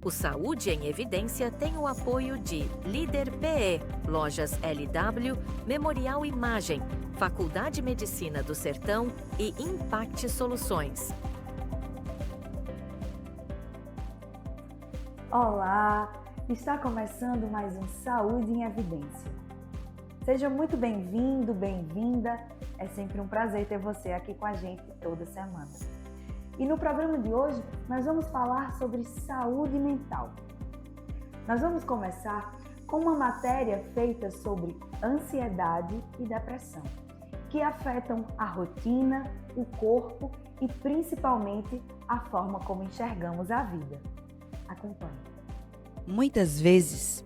O Saúde em Evidência tem o apoio de Líder PE, Lojas LW, Memorial Imagem, Faculdade de Medicina do Sertão e Impact Soluções. Olá! Está começando mais um Saúde em Evidência. Seja muito bem-vindo, bem-vinda. É sempre um prazer ter você aqui com a gente toda semana. E no programa de hoje, nós vamos falar sobre saúde mental. Nós vamos começar com uma matéria feita sobre ansiedade e depressão, que afetam a rotina, o corpo e principalmente a forma como enxergamos a vida. Acompanhe. Muitas vezes,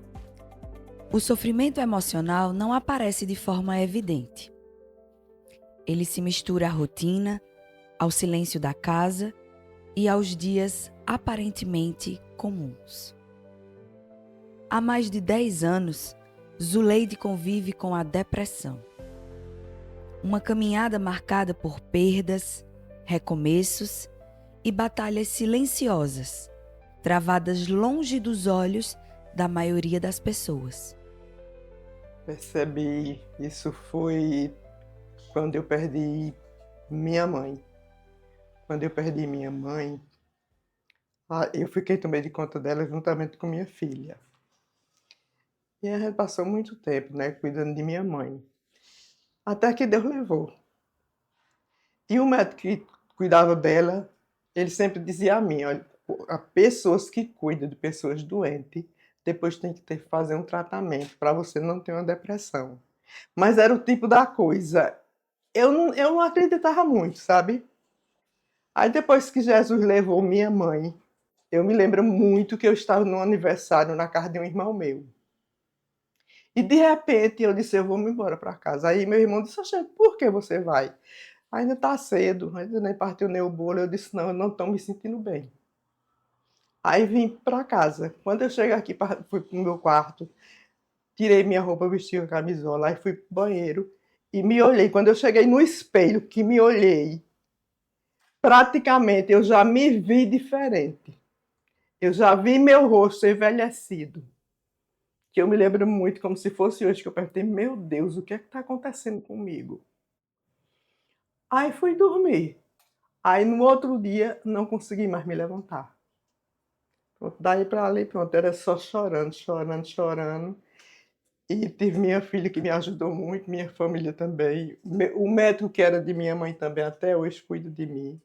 o sofrimento emocional não aparece de forma evidente. Ele se mistura à rotina, ao silêncio da casa e aos dias aparentemente comuns. Há mais de 10 anos, Zuleide convive com a depressão. Uma caminhada marcada por perdas, recomeços e batalhas silenciosas, travadas longe dos olhos da maioria das pessoas. Percebi, isso foi quando eu perdi minha mãe. Quando eu perdi minha mãe, eu fiquei tomei de conta dela juntamente com minha filha. E a gente passou muito tempo, cuidando de minha mãe. Até que Deus levou. E o médico que cuidava dela, ele sempre dizia a mim, olha, as pessoas que cuidam de pessoas doentes, depois tem que fazer um tratamento para você não ter uma depressão. Mas era o tipo da coisa. Eu não acreditava muito, sabe? Aí depois que Jesus levou minha mãe, eu me lembro muito que eu estava no aniversário na casa de um irmão meu. E de repente eu disse, eu vou me embora para casa. Aí meu irmão disse, Oxe, por que você vai? Ainda está cedo, ainda nem partiu nem o bolo. Eu disse, não, eu não estou me sentindo bem. Aí vim para casa. Quando eu cheguei aqui, fui para o meu quarto, tirei minha roupa, vesti a camisola, aí fui para o banheiro e me olhei. Quando eu cheguei no espelho, que me olhei, praticamente eu já me vi diferente. Eu já vi meu rosto envelhecido. Que eu me lembro muito, como se fosse hoje, que eu perguntei, meu Deus, o que é que está acontecendo comigo? Aí fui dormir. Aí no outro dia, não consegui mais me levantar. Pronto, daí para ali, pronto, era só chorando, chorando, chorando. E tive minha filha que me ajudou muito, minha família também. O médico que era de minha mãe também, até hoje, cuida de mim.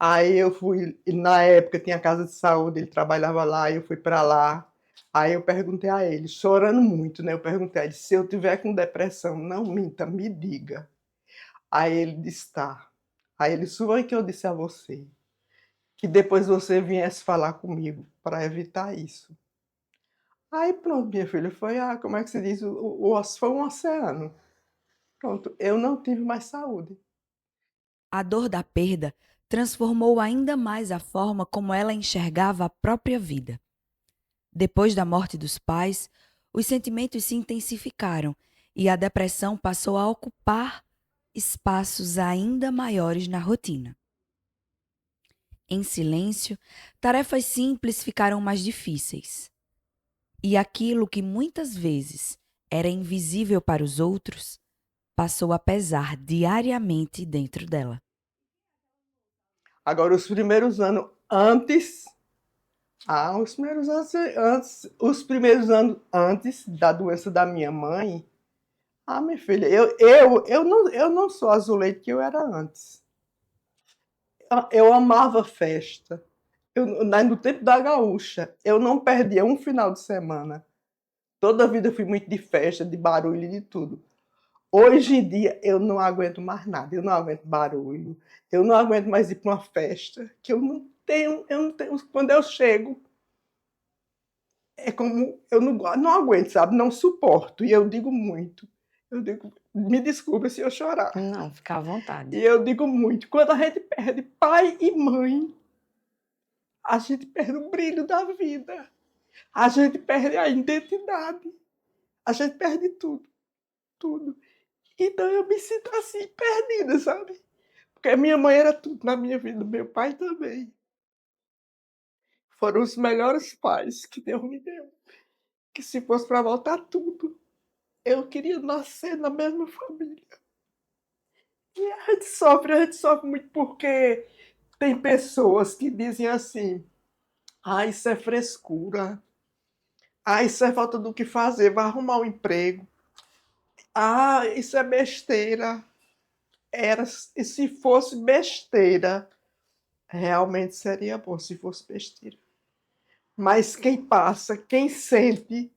Aí eu fui, na época tinha casa de saúde, ele trabalhava lá, eu fui para lá. Aí eu perguntei a ele, chorando muito, né? Eu perguntei a ele, se eu tiver com depressão, não minta, me diga. Aí ele disse, tá. Aí ele disse, foi que eu disse a você, que depois você viesse falar comigo para evitar isso. Aí pronto, minha filha, foi, como é que se diz? Foi um oceano. Pronto, eu não tive mais saúde. A dor da perda transformou ainda mais a forma como ela enxergava a própria vida. Depois da morte dos pais, os sentimentos se intensificaram e a depressão passou a ocupar espaços ainda maiores na rotina. Em silêncio, tarefas simples ficaram mais difíceis. E aquilo que muitas vezes era invisível para os outros passou a pesar diariamente dentro dela. Agora, os primeiros anos antes, os primeiros anos antes da doença da minha mãe, minha filha, eu não sou a Zuleide que eu era antes. Eu amava festa. No tempo da gaúcha, eu não perdia um final de semana. Toda a vida eu fui muito de festa, de barulho e de tudo. Hoje em dia, eu não aguento mais nada. Eu não aguento barulho. Eu não aguento mais ir para uma festa. Que eu não tenho. Quando eu chego, é como eu não aguento, sabe? Não suporto. E eu digo muito. Eu digo, me desculpe se eu chorar. Não, fica à vontade. E eu digo muito. Quando a gente perde pai e mãe, a gente perde o brilho da vida. A gente perde a identidade. A gente perde tudo. Tudo. Então eu me sinto assim, perdida, sabe? Porque minha mãe era tudo na minha vida, meu pai também. foram os melhores pais que Deus me deu. Que se fosse para voltar tudo, eu queria nascer na mesma família. E a gente sofre muito porque tem pessoas que dizem assim: ah, isso é frescura. Ah, isso é falta do que fazer, vai arrumar um emprego. Ah, isso é besteira. E se fosse besteira, realmente seria bom se fosse besteira. Mas quem passa, quem sente,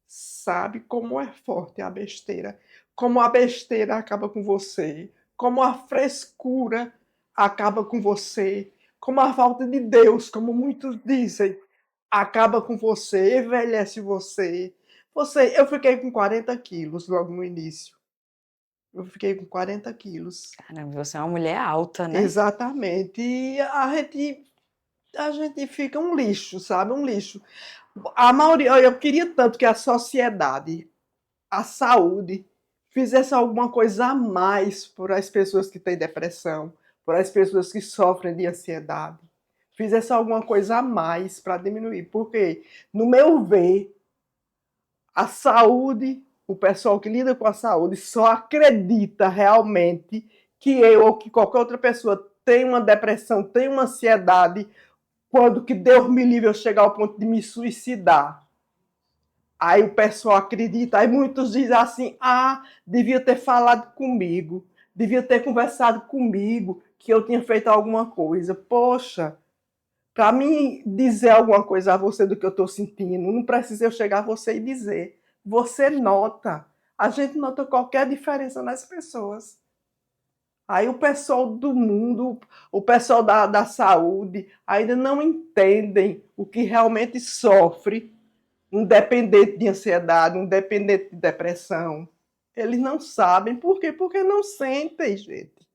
sabe como é forte a besteira. Como a besteira acaba com você. Como a frescura acaba com você. Como a falta de Deus, como muitos dizem, acaba com você, envelhece você. Eu fiquei com 40 quilos logo no início. Eu fiquei com 40 quilos. Caramba, você é uma mulher alta, né? Exatamente. E a gente fica um lixo, sabe? Um lixo. A maioria, eu queria tanto que a sociedade, a saúde, fizesse alguma coisa a mais por as pessoas que têm depressão, por as pessoas que sofrem de ansiedade. Fizesse alguma coisa a mais para diminuir. Porque, no meu ver, a saúde, o pessoal que lida com a saúde só acredita realmente que eu ou que qualquer outra pessoa tem uma depressão, tem uma ansiedade, quando que Deus me livre eu chegar ao ponto de me suicidar. Aí o pessoal acredita, aí muitos dizem assim: ah, devia ter falado comigo, devia ter conversado comigo, que eu tinha feito alguma coisa. Poxa, para mim dizer alguma coisa a você do que eu estou sentindo, não precisa eu chegar a você e dizer. Você nota. A gente nota qualquer diferença nas pessoas. Aí o pessoal do mundo, o pessoal da saúde, ainda não entendem o que realmente sofre um dependente de ansiedade, um dependente de depressão. Eles não sabem. Por quê? Porque não sentem, gente.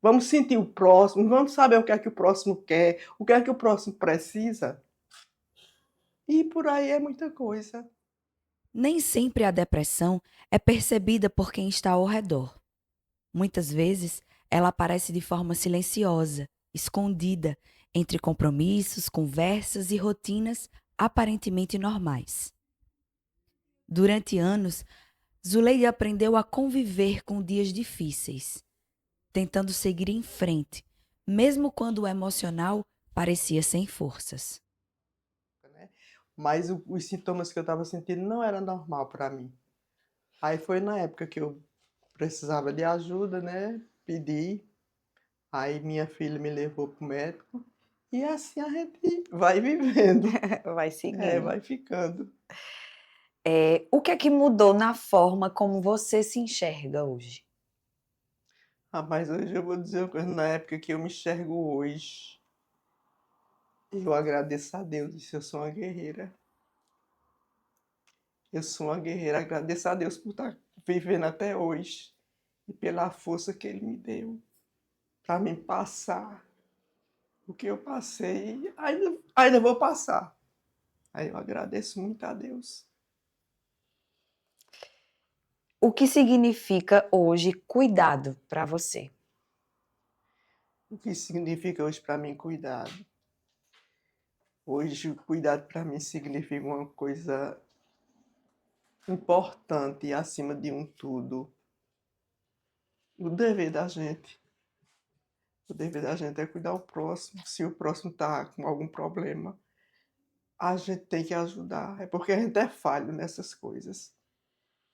Vamos sentir o próximo, vamos saber o que é que o próximo quer, o que é que o próximo precisa. E por aí é muita coisa. Nem sempre a depressão é percebida por quem está ao redor. Muitas vezes, ela aparece de forma silenciosa, escondida, entre compromissos, conversas e rotinas aparentemente normais. Durante anos, Zuleide aprendeu a conviver com dias difíceis, tentando seguir em frente, mesmo quando o emocional parecia sem forças. Mas os sintomas que eu estava sentindo não era normal para mim. Aí foi na época que eu precisava de ajuda, né? Pedi. Aí minha filha me levou pro médico. E assim a gente vai vivendo. Vai seguindo. Vai ficando. O que é que mudou na forma como você se enxerga hoje? Mas hoje eu vou dizer uma coisa, na época que eu me enxergo hoje, eu agradeço a Deus, eu sou uma guerreira. Eu sou uma guerreira, agradeço a Deus por estar vivendo até hoje e pela força que Ele me deu para me passar o que eu passei, ainda vou passar. Aí eu agradeço muito a Deus. O que significa hoje cuidado para você? O que significa hoje para mim cuidado? Hoje o cuidado para mim significa uma coisa importante acima de um tudo. O dever da gente. O dever da gente é cuidar do próximo. Se o próximo está com algum problema, a gente tem que ajudar. É porque a gente é falho nessas coisas.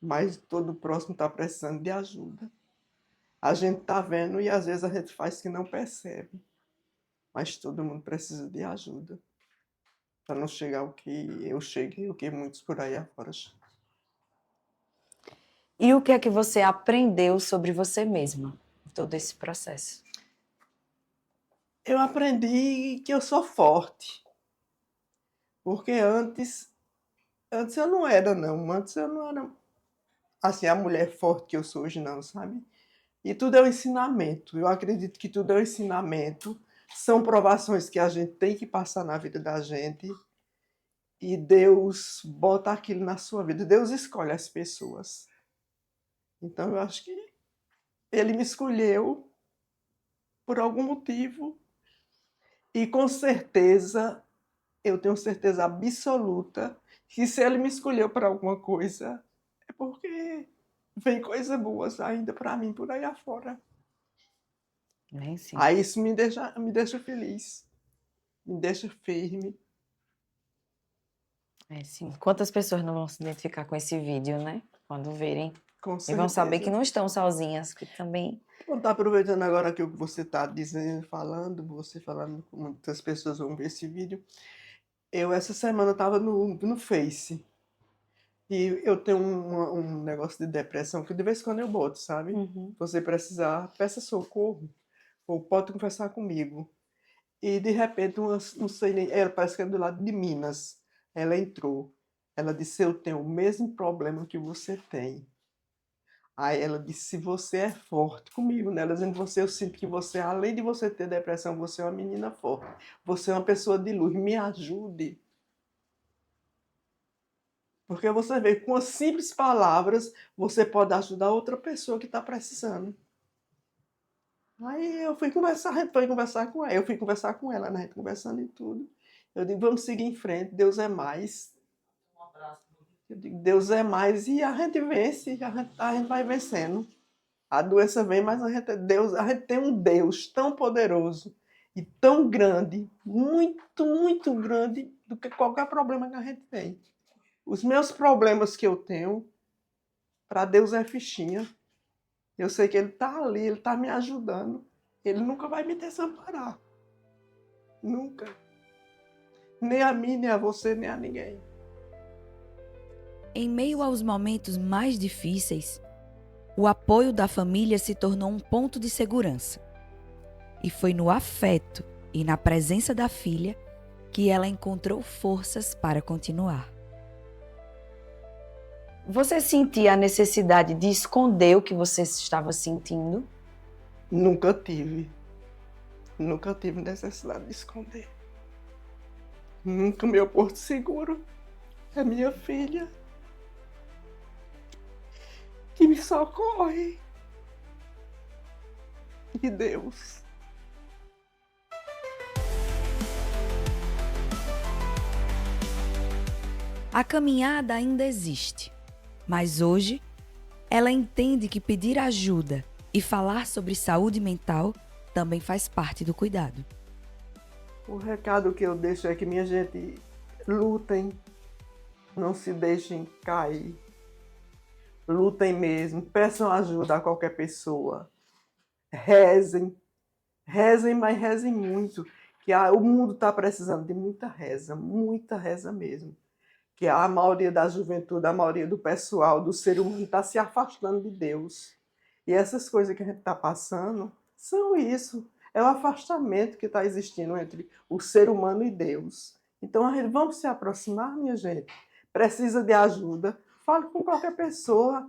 Mas todo próximo está precisando de ajuda. A gente está vendo e às vezes a gente faz que não percebe. Mas todo mundo precisa de ajuda. Para não chegar o que eu cheguei, o que muitos por aí afora chegam. E o que é que você aprendeu sobre você mesma em todo esse processo? Eu aprendi que eu sou forte. Porque antes eu não era, não. Antes eu não era, assim, a mulher forte que eu sou hoje, não, sabe? E tudo é um ensinamento. Eu acredito que tudo é um ensinamento. São provações que a gente tem que passar na vida da gente. E Deus bota aquilo na sua vida. Deus escolhe as pessoas. Então eu acho que Ele me escolheu por algum motivo. E com certeza eu tenho certeza absoluta que se ele me escolheu para alguma coisa, é porque vem coisas boas ainda para mim por aí afora. Bem, sim. Aí isso me deixa feliz, me deixa firme. É, sim. Quantas pessoas não vão se identificar com esse vídeo, né? Quando verem. Com E vão saber que certeza. não estão sozinhas, que também... Vou estar aproveitando agora que o que você está dizendo, você falando, muitas pessoas vão ver esse vídeo. Eu, essa semana, estava no Face. E eu tenho um negócio de depressão que de vez em quando eu boto, sabe? Você precisar, peça socorro, ou pode conversar comigo. E de repente, não sei nem, ela parece que é do lado de Minas. Ela entrou. Ela disse: eu tenho o mesmo problema que você tem. Aí ela disse: se você é forte comigo, né? Ela dizendo: eu sinto que você, além de você ter depressão, você é uma menina forte. Você é uma pessoa de luz, me ajude. Porque você vê, com as simples palavras, você pode ajudar outra pessoa que está precisando. Aí eu fui conversar, a gente foi conversar com ela. Eu fui conversar com ela, né? A gente conversando e tudo. Eu digo: vamos seguir em frente, Deus é mais. Eu digo: Deus é mais e a gente vence, a gente vai vencendo. A doença vem, mas a gente tem um Deus tão poderoso e tão grande, muito, muito grande, do que qualquer problema que a gente tem. Os meus problemas que eu tenho, para Deus é fichinha. Eu sei que Ele está ali, Ele está me ajudando. Ele nunca vai me desamparar. Nunca. Nem a mim, nem a você, nem a ninguém. Em meio aos momentos mais difíceis, o apoio da família se tornou um ponto de segurança. E foi no afeto e na presença da filha que ela encontrou forças para continuar. Você sentia a necessidade de esconder o que você estava sentindo? Nunca tive. Nunca tive necessidade de esconder. Nunca. Meu porto seguro é minha filha, que me socorre. E Deus. A caminhada ainda existe, mas hoje ela entende que pedir ajuda e falar sobre saúde mental também faz parte do cuidado. O recado que eu deixo é que, minha gente, lutem, não se deixem cair. Lutem mesmo, peçam ajuda a qualquer pessoa. Rezem, mas rezem muito. Que o mundo está precisando de muita reza mesmo. Que a maioria da juventude, a maioria do pessoal, do ser humano, está se afastando de Deus. E essas coisas que a gente está passando são isso. É o afastamento que está existindo entre o ser humano e Deus. Então, vamos se aproximar, minha gente. Precisa de ajuda, fale com qualquer pessoa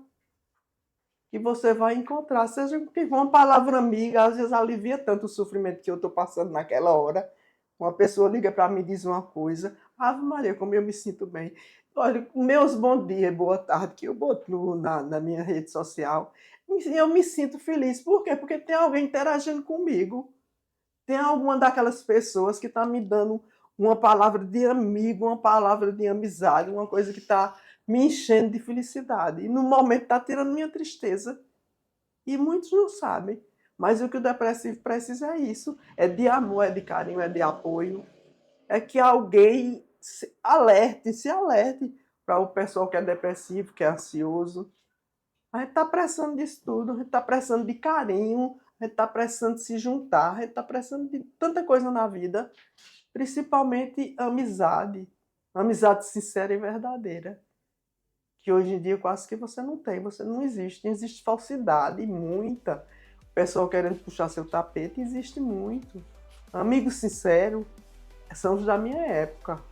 que você vai encontrar. Seja que uma palavra amiga, às vezes alivia tanto o sofrimento que eu estou passando naquela hora. Uma pessoa liga para mim e diz uma coisa: Ave Maria, como eu me sinto bem. Olha, meus bom dia, boa tarde, que eu boto na minha rede social, eu me sinto feliz. Por quê? Porque tem alguém interagindo comigo. Tem alguma daquelas pessoas que está me dando uma palavra de amigo, uma palavra de amizade, uma coisa que está me enchendo de felicidade. E no momento está tirando minha tristeza. E muitos não sabem. Mas o que o depressivo precisa é isso. É de amor, é de carinho, é de apoio. É que alguém se alerte para o pessoal que é depressivo, que é ansioso. A gente está precisando disso tudo. A gente está precisando de carinho. A gente está precisando de se juntar. A gente está precisando de tanta coisa na vida. Principalmente amizade. Amizade sincera e verdadeira. Que hoje em dia quase que você não tem. Você não existe. Existe falsidade, muita. O pessoal querendo puxar seu tapete, existe muito. Amigos sinceros são os da minha época.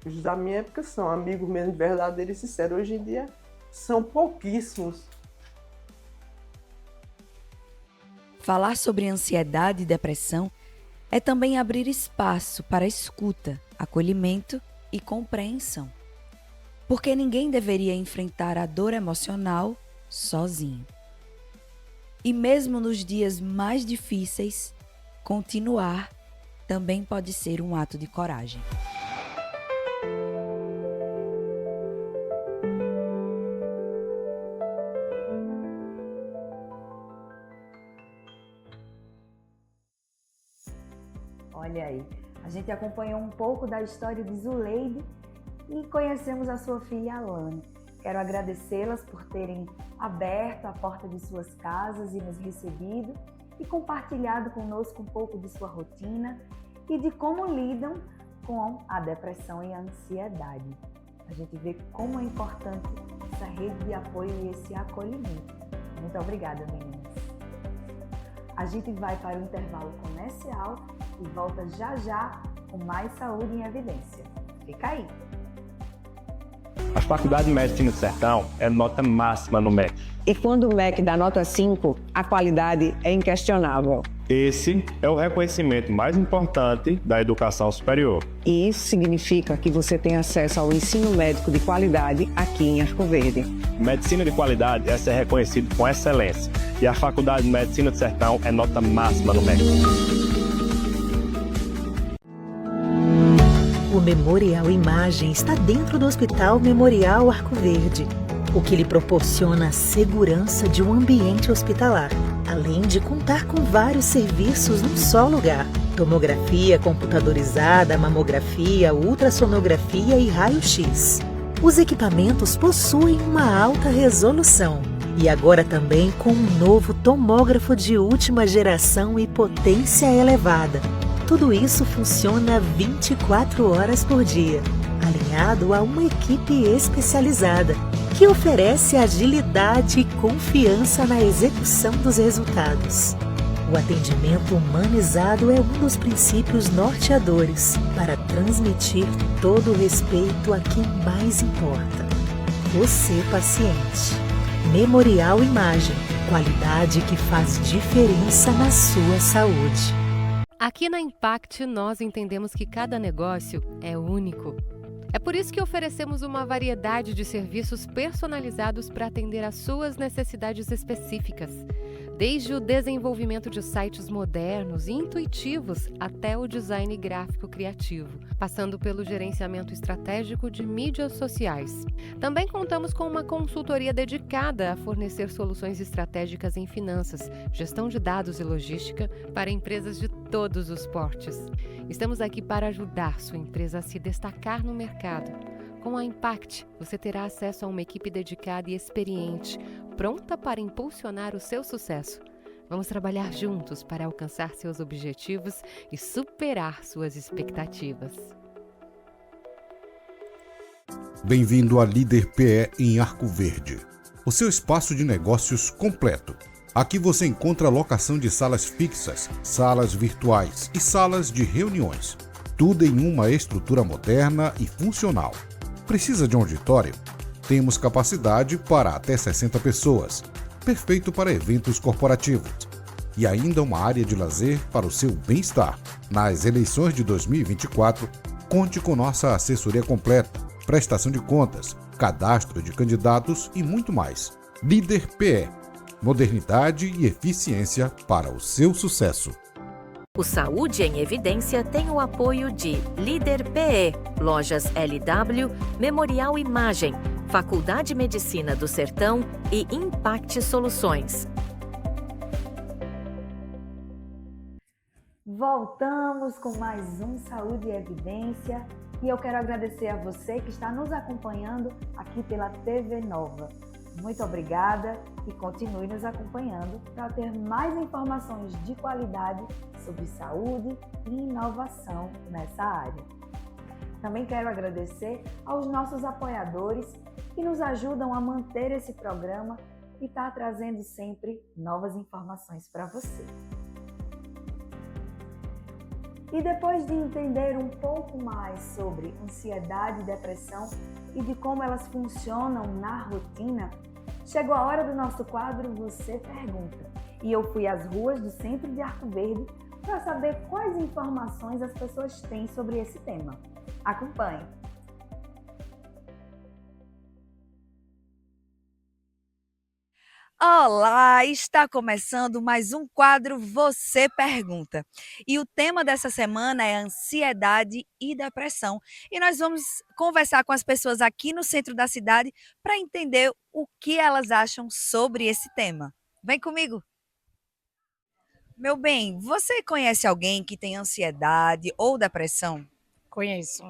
Os da minha época são amigos mesmo verdadeiros e sinceros. Hoje em dia são pouquíssimos. Falar sobre ansiedade e depressão é também abrir espaço para escuta, acolhimento e compreensão. Porque ninguém deveria enfrentar a dor emocional sozinho. E mesmo nos dias mais difíceis, continuar também pode ser um ato de coragem. Olha aí, a gente acompanhou um pouco da história de Zuleide e conhecemos a sua filha Alane. Quero agradecê-las por terem aberto a porta de suas casas e nos recebido e compartilhado conosco um pouco de sua rotina e de como lidam com a depressão e a ansiedade. A gente vê como é importante essa rede de apoio e esse acolhimento. Muito obrigada, meninas. A gente vai para o intervalo comercial e volta já já com mais Saúde em Evidência. Fica aí! A Faculdade de Medicina do Sertão é nota máxima no MEC. E quando o MEC dá nota 5, a qualidade é inquestionável. Esse é o reconhecimento mais importante da educação superior. E isso significa que você tem acesso ao ensino médico de qualidade aqui em Arco Verde. Medicina de qualidade é ser reconhecido com excelência. E a Faculdade de Medicina do Sertão é nota máxima no MEC. O Memorial Imagem está dentro do Hospital Memorial Arco Verde, o que lhe proporciona a segurança de um ambiente hospitalar, além de contar com vários serviços num só lugar: tomografia computadorizada, mamografia, ultrassonografia e raio-x. Os equipamentos possuem uma alta resolução e agora também com um novo tomógrafo de última geração e potência elevada. Tudo isso funciona 24 horas por dia, alinhado a uma equipe especializada, que oferece agilidade e confiança na execução dos resultados. O atendimento humanizado é um dos princípios norteadores para transmitir todo o respeito a quem mais importa: você, paciente. Memorial Imagem, qualidade que faz diferença na sua saúde. Aqui na Impact, nós entendemos que cada negócio é único. É por isso que oferecemos uma variedade de serviços personalizados para atender às suas necessidades específicas. Desde o desenvolvimento de sites modernos e intuitivos até o design gráfico criativo, passando pelo gerenciamento estratégico de mídias sociais. Também contamos com uma consultoria dedicada a fornecer soluções estratégicas em finanças, gestão de dados e logística para empresas de todos os portes. Estamos aqui para ajudar sua empresa a se destacar no mercado. Com a Impact, você terá acesso a uma equipe dedicada e experiente, pronta para impulsionar o seu sucesso. Vamos trabalhar juntos para alcançar seus objetivos e superar suas expectativas. Bem-vindo à Líder PE em Arco Verde, o seu espaço de negócios completo. Aqui você encontra locação de salas fixas, salas virtuais e salas de reuniões. Tudo em uma estrutura moderna e funcional. Precisa de um auditório? Temos capacidade para até 60 pessoas, perfeito para eventos corporativos. E ainda uma área de lazer para o seu bem-estar. Nas eleições de 2024, conte com nossa assessoria completa, prestação de contas, cadastro de candidatos e muito mais. Líder PE, modernidade e eficiência para o seu sucesso. O Saúde em Evidência tem o apoio de Líder PE, Lojas LW, Memorial Imagem, Faculdade de Medicina do Sertão e Impact Soluções. Voltamos com mais um Saúde e Evidência e eu quero agradecer a você que está nos acompanhando aqui pela TV Nova. Muito obrigada e continue nos acompanhando para ter mais informações de qualidade sobre saúde e inovação nessa área. Também quero agradecer aos nossos apoiadores que nos ajudam a manter esse programa e tá trazendo sempre novas informações para você. E depois de entender um pouco mais sobre ansiedade e depressão e de como elas funcionam na rotina, chegou a hora do nosso quadro Você Pergunta. E eu fui às ruas do centro de Arco Verde para saber quais informações as pessoas têm sobre esse tema. Acompanhe! Olá, está começando mais um quadro Você Pergunta. E o tema dessa semana é ansiedade e depressão. E nós vamos conversar com as pessoas aqui no centro da cidade para entender o que elas acham sobre esse tema. Vem comigo. Meu bem, você conhece alguém que tem ansiedade ou depressão? Conheço.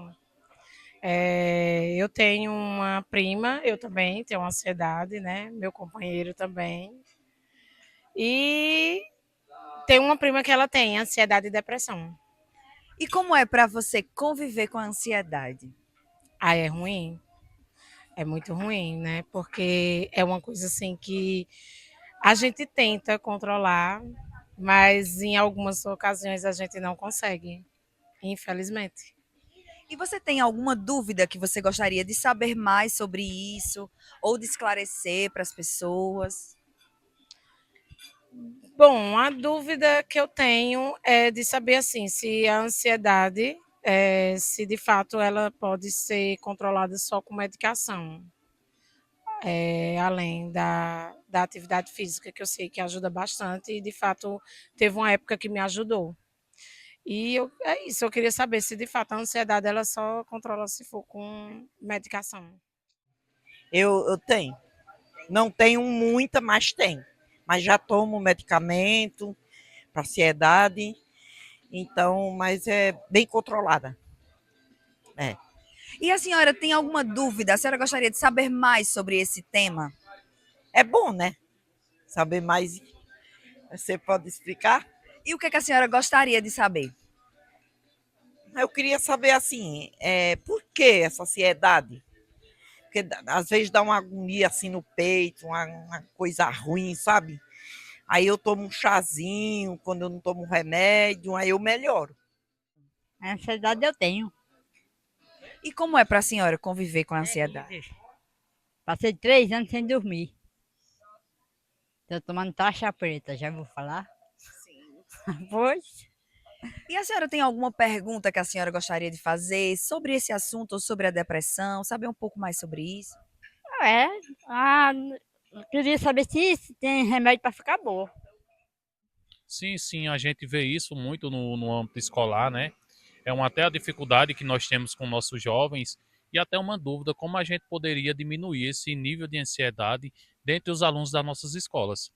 Eu tenho uma prima, eu também tenho ansiedade, né? Meu companheiro também. E tem uma prima que ela tem ansiedade e depressão. E como é para você conviver com a ansiedade? É ruim. É muito ruim, né? Porque é uma coisa assim que a gente tenta controlar, mas em algumas ocasiões a gente não consegue, infelizmente. E você tem alguma dúvida que você gostaria de saber mais sobre isso ou de esclarecer para as pessoas? Bom, a dúvida que eu tenho é de saber assim, se a ansiedade, se de fato ela pode ser controlada só com medicação, além da atividade física, que eu sei que ajuda bastante, e de fato teve uma época que me ajudou. É isso, eu queria saber se de fato a ansiedade ela só controla se for com medicação. Eu tenho. Não tenho muita, mas tenho. Mas já tomo medicamento para ansiedade, então, mas é bem controlada. E a senhora tem alguma dúvida? A senhora gostaria de saber mais sobre esse tema? É bom, né? Saber mais. Você pode explicar? E o que a senhora gostaria de saber? Eu queria saber assim, por que essa ansiedade? Porque às vezes dá uma agonia assim no peito, uma coisa ruim, sabe? Aí eu tomo um chazinho, quando eu não tomo um remédio, aí eu melhoro. A ansiedade eu tenho. E como é para a senhora conviver com a ansiedade? Passei 3 anos sem dormir. Estou tomando taxa preta, já vou falar? Sim. Pois. E a senhora tem alguma pergunta que a senhora gostaria de fazer sobre esse assunto ou sobre a depressão? Saber um pouco mais sobre isso? Eu queria saber se tem remédio para ficar boa. Sim, a gente vê isso muito no âmbito escolar, né? Até a dificuldade que nós temos com nossos jovens e até uma dúvida como a gente poderia diminuir esse nível de ansiedade dentre os alunos das nossas escolas.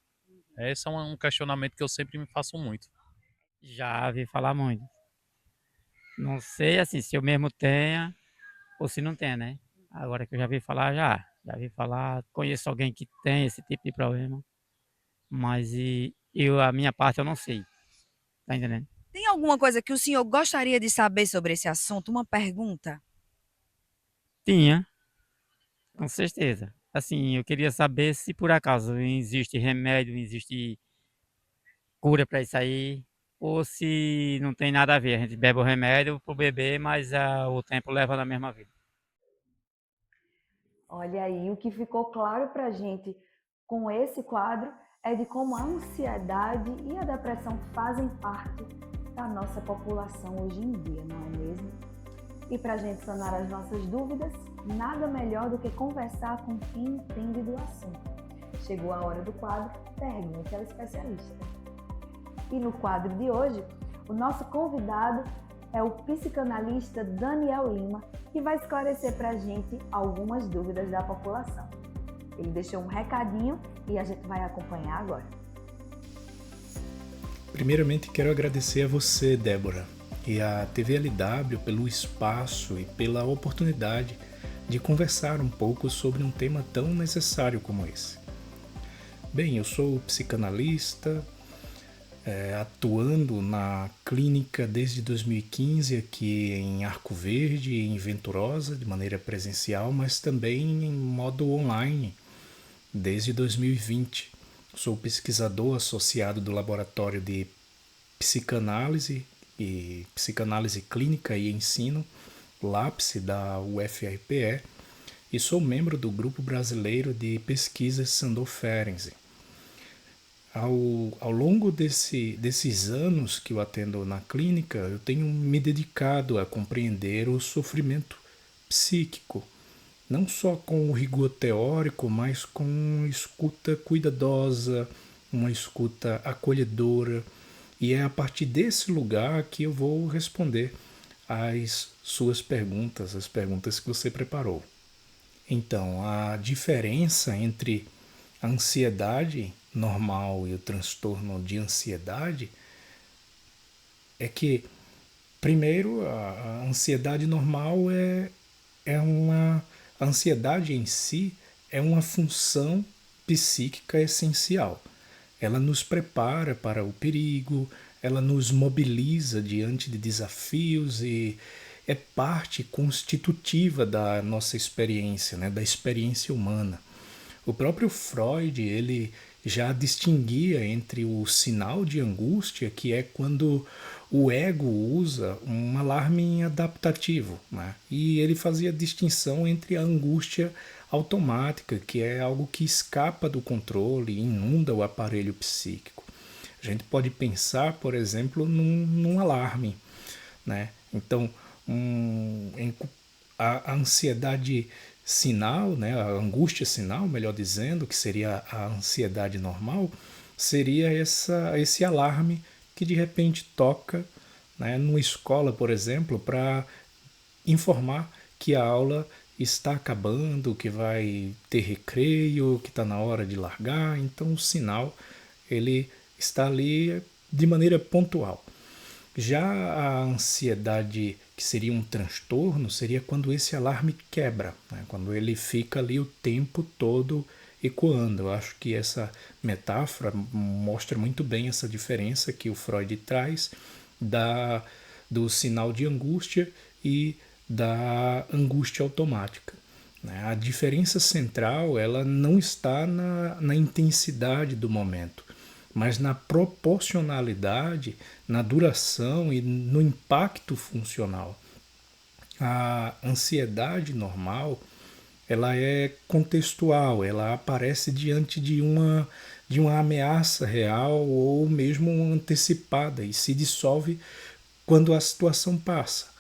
Esse é um questionamento que eu sempre me faço muito. Já vi falar muito. Não sei assim se eu mesmo tenha ou se não tem, né? Agora que eu já vi falar, já vi falar, conheço alguém que tem esse tipo de problema, mas a minha parte eu não sei. Tá entendendo? Tem alguma coisa que o senhor gostaria de saber sobre esse assunto? Uma pergunta? Tinha, com certeza. Assim, eu queria saber se por acaso existe remédio, existe cura para isso aí, ou se não tem nada a ver. A gente bebe o remédio pro bebê, mas o tempo leva na mesma vida. Olha aí, o que ficou claro para a gente com esse quadro é de como a ansiedade e a depressão fazem parte da nossa população hoje em dia, não é mesmo? E para a gente sanar as nossas dúvidas, nada melhor do que conversar com quem entende do assunto. Chegou a hora do quadro Pergunte ao Especialista. E no quadro de hoje, o nosso convidado é o psicanalista Daniel Lima, que vai esclarecer para a gente algumas dúvidas da população. Ele deixou um recadinho e a gente vai acompanhar agora. Primeiramente, quero agradecer a você, Débora, e a TV LW pelo espaço e pela oportunidade de conversar um pouco sobre um tema tão necessário como esse. Bem, eu sou psicanalista, atuando na clínica desde 2015 aqui em Arco Verde, em Venturosa, de maneira presencial, mas também em modo online desde 2020. Sou pesquisador associado do Laboratório de Psicanálise e Psicanálise Clínica e Ensino, LAPSE, da UFRPE, e sou membro do Grupo Brasileiro de Pesquisas Sandow Ferenczi. Ao longo desses anos que eu atendo na clínica, eu tenho me dedicado a compreender o sofrimento psíquico não só com o rigor teórico, mas com uma escuta cuidadosa, uma escuta acolhedora. E é a partir desse lugar que eu vou responder às suas perguntas, as perguntas que você preparou. Então, a diferença entre a ansiedade normal e o transtorno de ansiedade é que, primeiro, a ansiedade normal a ansiedade em si é uma função psíquica essencial. Ela nos prepara para o perigo, ela nos mobiliza diante de desafios e é parte constitutiva da nossa experiência, né, da experiência humana. O próprio Freud, ele já distinguia entre o sinal de angústia, que é quando o ego usa um alarme adaptativo, né? E ele fazia distinção entre a angústia automática, que é algo que escapa do controle, inunda o aparelho psíquico. A gente pode pensar, por exemplo, num alarme, né? Então, a ansiedade sinal, né, a angústia sinal, melhor dizendo, que seria a ansiedade normal, seria esse alarme que de repente toca, né, numa escola, por exemplo, para informar que a aula está acabando, que vai ter recreio, que está na hora de largar. Então o sinal ele está ali de maneira pontual. Já a ansiedade, que seria um transtorno, seria quando esse alarme quebra, né? Quando ele fica ali o tempo todo ecoando. Eu acho que essa metáfora mostra muito bem essa diferença que o Freud traz do sinal de angústia e da angústia automática. A diferença central ela não está na intensidade do momento, mas na proporcionalidade, na duração e no impacto funcional. A ansiedade normal, ela é contextual, ela aparece diante de uma ameaça real ou mesmo antecipada e se dissolve quando a situação passa.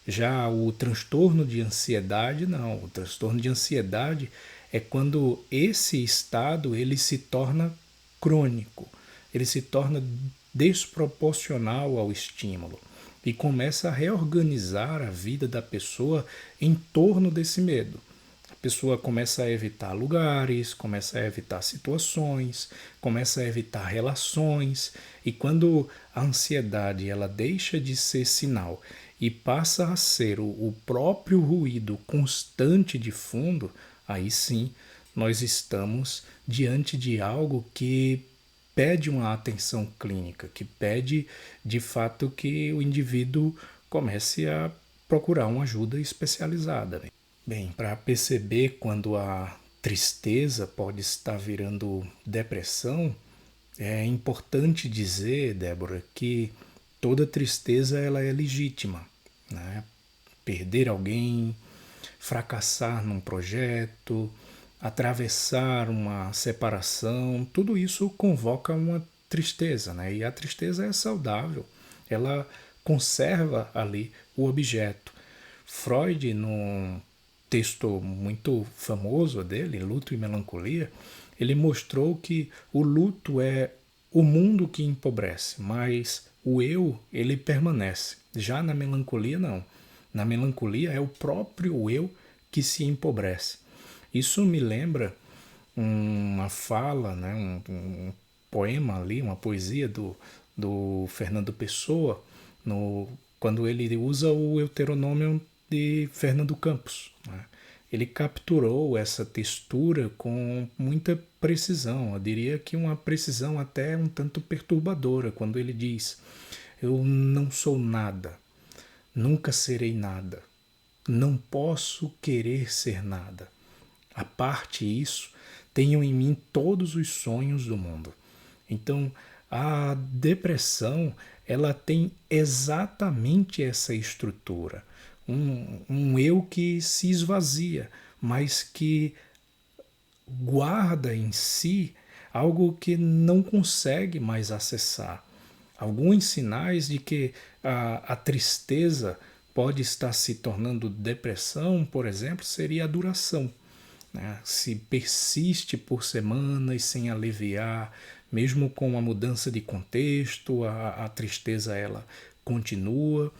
Já o transtorno de ansiedade, não. O transtorno de ansiedade é quando esse estado ele se torna crônico, ele se torna desproporcional ao estímulo e começa a reorganizar a vida da pessoa em torno desse medo. A pessoa começa a evitar lugares, começa a evitar situações, começa a evitar relações, e quando a ansiedade ela deixa de ser sinal e passa a ser o próprio ruído constante de fundo, aí sim nós estamos diante de algo que pede uma atenção clínica, que pede de fato que o indivíduo comece a procurar uma ajuda especializada. Bem, para perceber quando a tristeza pode estar virando depressão, é importante dizer, Débora, que toda tristeza ela é legítima, né? Perder alguém, fracassar num projeto, atravessar uma separação, tudo isso convoca uma tristeza, né? E a tristeza é saudável, ela conserva ali o objeto. Freud, num texto muito famoso dele, Luto e Melancolia, ele mostrou que o luto é o mundo que empobrece, mas o eu, ele permanece. Já na melancolia, não. Na melancolia é o próprio eu que se empobrece. Isso me lembra uma fala, né, um poema ali, uma poesia do Fernando Pessoa, quando ele usa o Deuteronômio de Fernando Campos, né? Ele capturou essa textura com muita precisão, eu diria que uma precisão até um tanto perturbadora, quando ele diz: eu não sou nada, nunca serei nada, não posso querer ser nada. A parte isso, tenho em mim todos os sonhos do mundo. Então, a depressão, ela tem exatamente essa estrutura. Um eu que se esvazia, mas que guarda em si algo que não consegue mais acessar. Alguns sinais de que a tristeza pode estar se tornando depressão, por exemplo, seria a duração, né? Se persiste por semanas sem aliviar, mesmo com a mudança de contexto, a tristeza ela continua.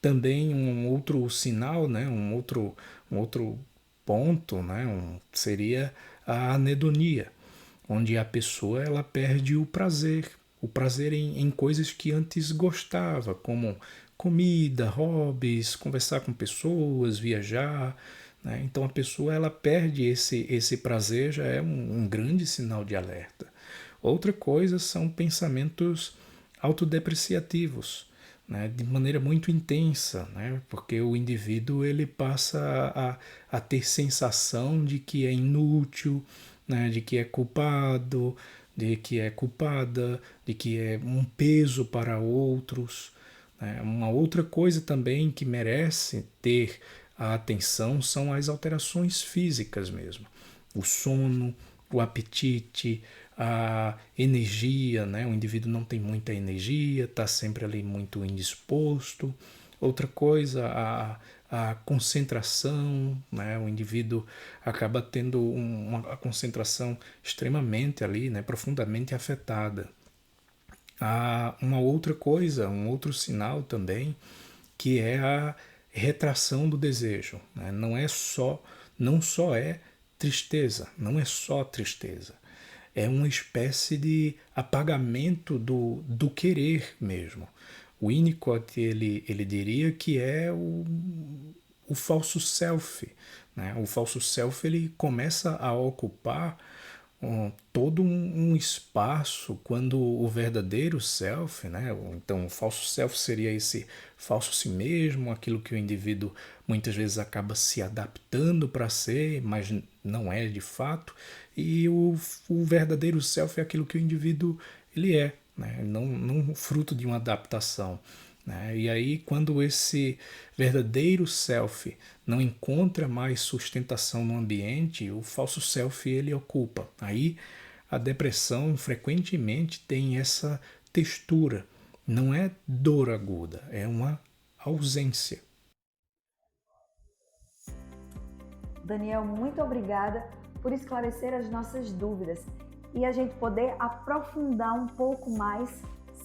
Também um outro sinal, né? um outro ponto, né? Seria a anedonia, onde a pessoa ela perde o prazer em coisas que antes gostava, como comida, hobbies, conversar com pessoas, viajar, né? Então a pessoa ela perde esse prazer, já é um grande sinal de alerta. Outra coisa são pensamentos autodepreciativos, né? De maneira muito intensa, né? Porque o indivíduo ele passa a ter sensação de que é inútil, né? De que é culpado, de que é culpada, de que é um peso para outros. Uma outra coisa também que merece ter a atenção são as alterações físicas mesmo. O sono, o apetite, a energia, né? O indivíduo não tem muita energia, está sempre ali muito indisposto. Outra coisa, a concentração, né? O indivíduo acaba tendo uma concentração extremamente ali, né? Profundamente afetada. Há uma outra coisa, um outro sinal também, que é a retração do desejo, né? Não só é tristeza, não é só tristeza. É uma espécie de apagamento do querer mesmo. O Winnicott ele diria que é o falso self, né? O falso self ele começa a ocupar todo um espaço quando o verdadeiro self, né? Então o falso self seria esse falso si mesmo, aquilo que o indivíduo muitas vezes acaba se adaptando para ser, mas não é de fato, e o verdadeiro self é aquilo que o indivíduo ele é, né? Não fruto de uma adaptação, né? E aí quando esse verdadeiro self não encontra mais sustentação no ambiente, o falso self ele ocupa. Aí a depressão frequentemente tem essa textura, não é dor aguda, é uma ausência. Daniel, muito obrigada por esclarecer as nossas dúvidas e a gente poder aprofundar um pouco mais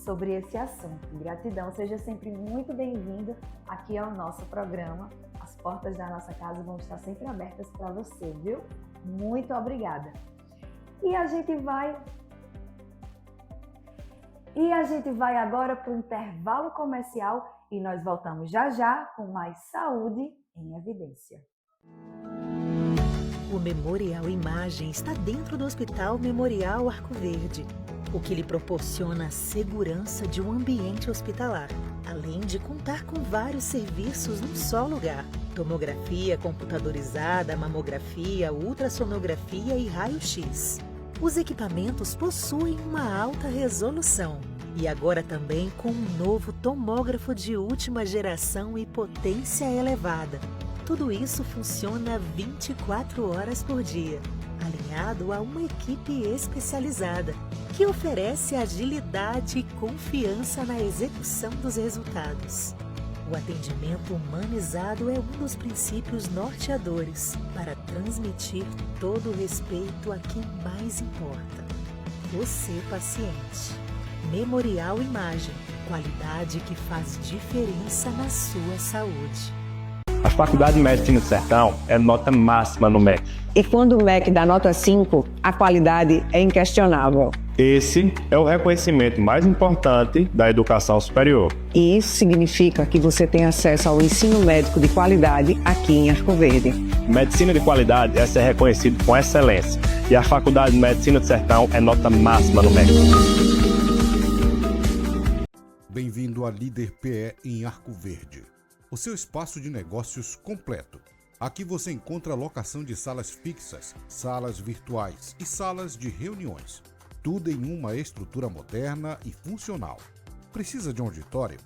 sobre esse assunto. Gratidão, seja sempre muito bem-vindo aqui ao nosso programa. As portas da nossa casa vão estar sempre abertas para você, viu? Muito obrigada. E a gente vai agora para o intervalo comercial e nós voltamos já já com mais Saúde em Evidência. O Memorial Imagem está dentro do Hospital Memorial Arco Verde, o que lhe proporciona a segurança de um ambiente hospitalar, além de contar com vários serviços num só lugar: tomografia computadorizada, mamografia, ultrassonografia e raio-x. Os equipamentos possuem uma alta resolução e agora também com um novo tomógrafo de última geração e potência elevada. Tudo isso funciona 24 horas por dia, alinhado a uma equipe especializada, que oferece agilidade e confiança na execução dos resultados. O atendimento humanizado é um dos princípios norteadores para transmitir todo o respeito a quem mais importa: você, paciente. Memorial Imagem, qualidade que faz diferença na sua saúde. A Faculdade de Medicina do Sertão é nota máxima no MEC. E quando o MEC dá nota 5, a qualidade é inquestionável. Esse é o reconhecimento mais importante da educação superior. E isso significa que você tem acesso ao ensino médico de qualidade aqui em Arco Verde. Medicina de qualidade é ser reconhecido com excelência. E a Faculdade de Medicina do Sertão é nota máxima no MEC. Bem-vindo à Líder PE em Arco Verde, o seu espaço de negócios completo. Aqui você encontra locação de salas fixas, salas virtuais e salas de reuniões. Tudo em uma estrutura moderna e funcional. Precisa de um auditório?